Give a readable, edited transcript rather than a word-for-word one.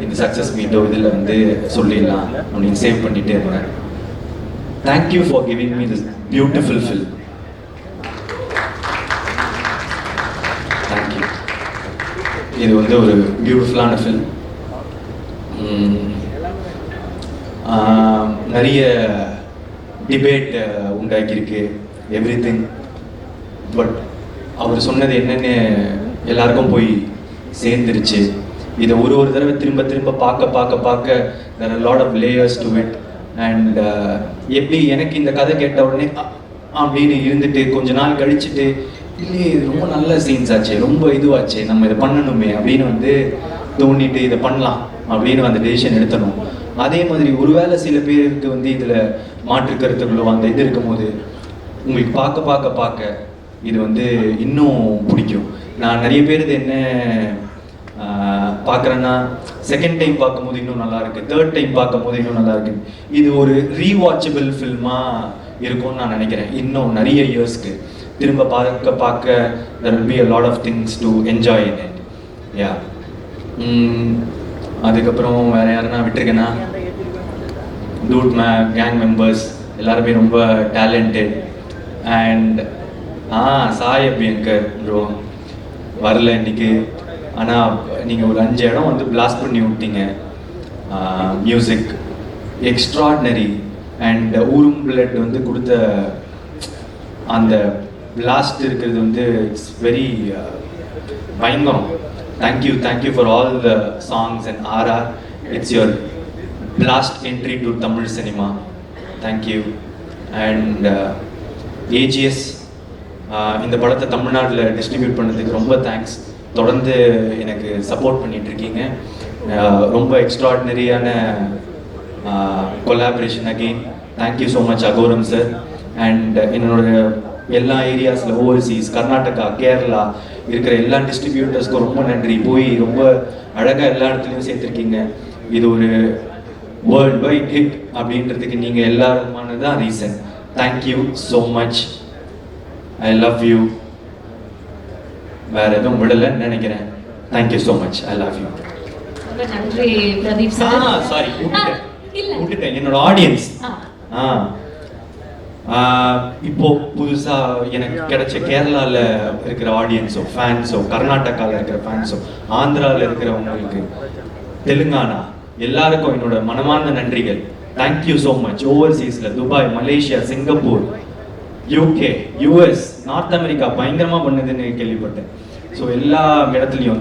இந்த சக்ஸஸ் மீட்டோ இதில் வந்து சொல்லிடலாம் அப்படின்னு சேவ் பண்ணிகிட்டே இருக்கேன். Thank you for giving me this beautiful film. Thank you. இது வந்து ஒரு பியூட்டிஃபுல்லான ஃபில்ம். நிறைய டிபேட் உண்டாக்கியிருக்கு, எவ்ரி திங். பட் அவர் சொன்னது என்னென்னு எல்லாருக்கும் போய் சேர்ந்துருச்சு. இதை ஒரு தடவை திரும்ப திரும்ப பார்க்க there are a lot of layers to it. And எப்படி எனக்கு இந்த கதை கேட்ட உடனே அப்படின்னு இருந்துட்டு கொஞ்ச நாள் கழிச்சுட்டு இல்லையே இது ரொம்ப நல்ல சீன்ஸ் ஆச்சு, ரொம்ப இதுவாச்சு, நம்ம இதை பண்ணணுமே அப்படின்னு வந்து தோண்டிட்டு இதை பண்ணலாம் அப்படின்னு அந்த டெசிஷன் எடுத்தணும். அதே மாதிரி ஒருவேளை சில பேருக்கு வந்து இதில் மாற்று கருத்துக்களோ அந்த இது இருக்கும்போது உங்களுக்கு பார்க்க இது வந்து இன்னும் பிடிக்கும். நான் நிறைய பேர் இது என்ன பார்க்குறேன்னா செகண்ட் டைம் பார்க்கும்போது இன்னும் நல்லா இருக்கு, தேர்ட் டைம் பார்க்கும்போது இன்னும் நல்லா இருக்கு. இது ஒரு ரீவாட்சபிள் ஃபில்மாக இருக்கும்னு நான் நினைக்கிறேன். இன்னும் நிறைய இயர்ஸ்க்கு திரும்ப பார்க்க there will be a lot of things to enjoy in it. யா. அதுக்கப்புறம் வேறு யாருன்னா விட்டுருக்கேன்னா டூட் கேங் மெம்பர்ஸ் எல்லாருமே ரொம்ப talented. And Sai Abhyankar bro வரல இன்னைக்கு. ஆனால் நீங்கள் ஒரு 5 இடம் வந்து பிளாஸ்ட் பண்ணி விட்டீங்க. Music extraordinary. அண்ட் ஊரும் பிளட் வந்து கொடுத்த அந்த பிளாஸ்ட் இருக்கிறது வந்து இட்ஸ் வெரி பயங்கரம். Thank you for all the songs and RR. It's your blast entry to Tamil cinema. Thank you. And AGS இந்த படத்தை தமிழ்நாட்டில் டிஸ்ட்ரிபியூட் பண்ணதுக்கு ரொம்ப தேங்க்ஸ். தொடர்ந்து எனக்கு சப்போர்ட் பண்ணிட்டு இருக்கீங்க. ரொம்ப எக்ஸ்ட்ராடினரியான collaboration again. Thank you so much Agoram sir. And என்னோட எல்லா ஏரியாஸில் ஓவர்சீஸ் கர்நாடகா கேரளா இருக்கிற எல்லா டிஸ்ட்ரிபியூட்டர்ஸ்க்கும் ரொம்ப நன்றி. போய் ரொம்ப அழகாக எல்லா இடத்துலையும் சேர்த்துருக்கீங்க. இது ஒரு வேர்ல்ட் வைட் ஹிட் அப்படின்றதுக்கு நீங்கள் எல்லாருமான தான் reason. Thank you so much. I love you. வேற எதுவும் விடலைன்னு நினைக்கிறேன். Thank you so much. I love you. நன்றி பிரதீப் சார். சாரி விட்டுட்டேன் என்னோட ஆடியன்ஸ். இப்போ புதுசா எனக்கு கிடைச்ச கேரளால இருக்கிற ஆடியன்ஸோ ஃபேன்ஸோ கர்நாடகாவில் இருக்கிற ஃபேன்ஸோ ஆந்திராவில் இருக்கிறவங்களுக்கு தெலுங்கானா எல்லாருக்கும் என்னோட மனமார்ந்த நன்றிகள். Thank you so much. ஓவர்சீஸில் Dubai Malaysia Singapore UK US north America பயங்கரமாக பண்ணுதுன்னு கேள்விப்பட்டேன். ஸோ எல்லா இடத்துலையும்